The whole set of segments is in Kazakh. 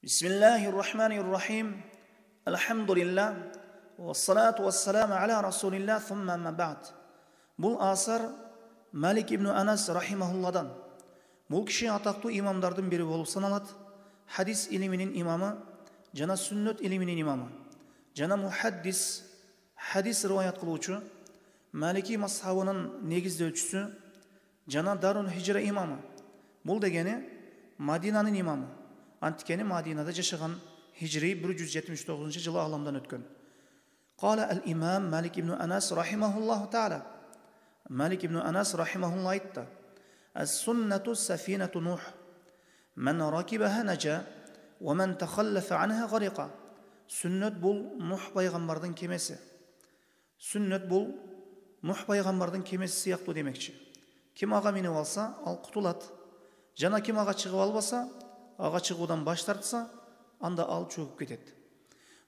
Bismillahirrahmanirrahim. Elhamdülillah. Ve salatu ve selamu ala Resulillah. Thumma amma ba'd. Бұл asar Malik ibn Anas rahimahullah'dan. Бұл кіші атақты имамдардың бірі болып саналады. Хадис илімінің имамы, жана сүннет илімінің имамы, жана мухаддис, хадис риваят қылушы, Малики мазхабының негіздеушісі, жана Дарул Хижра имамы. Бұл дегені Мадинаның имамы. Антикені Мадинада жашаған хижри 179 жылы аламдан өткен. Қала әл-имам Малик ибн Анас рахимахуллаху та'ala. Малик ибн Анас рахимахуллах айтты: "Ас-суннату сафинату Нух. Ман ракибаха наджа, ва ман тахаллафа анха гариқа." Сүннет бұл Нух пайғамбардың кемесі. Сүннет бұл Нух пайғамбардың кемесі сияқты демекші. Кім аға миніп алса, ал құтылады. Жана кім аға шығып албаса, аға шығудан баш тартса, анда ал чөгіп кетеді.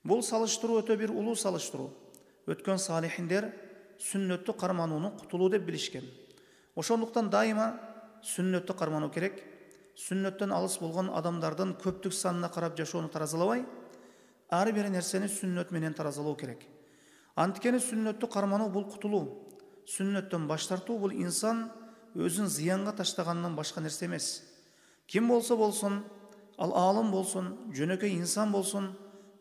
Бұл салыштыру өте бір ұлы салыштыру. Өткен салихиндер сүннетті қармануны құтылу деп білішкен. Ошондуктан дайыма сүннетті қарману керек. Сүннеттен алыс болған адамдардың көптік санына қарап жашоону таразалабай, ар бир нерсени сүннет менен таразалоо керек. Анткени сүннетті қарману бұл құтылу. Сүннеттен баш тартуу бұл инсан өзін зиянға таштагандан башка нерсе эмес. Ким болса болсын, ал алым болсын, жөнөкөй инсан болсын,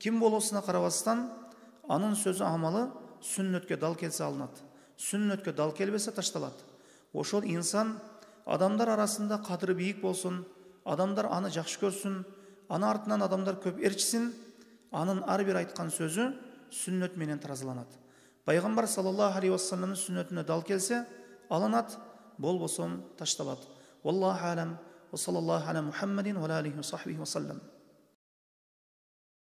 ким болосуна карабастан, анын сөзү амалы сүннөткө дал келсе алынат. Сүннөткө дал келбесе ташталат. Ошол инсан адамдар арасында кадыры бийик болсын, адамдар аны жакшы көрсүн, аны артынан адамдар көп эрчисин, анын ар бир айткан сөзү сүннөт менен таразаланат. Пайгамбар саллаллаху алейхи вассаламдын сүннөтүнө дал келсе алынат, болбосо ташталат. Валлаху алам. وصلى الله على محمد وعلى آله وصحبه وسلم.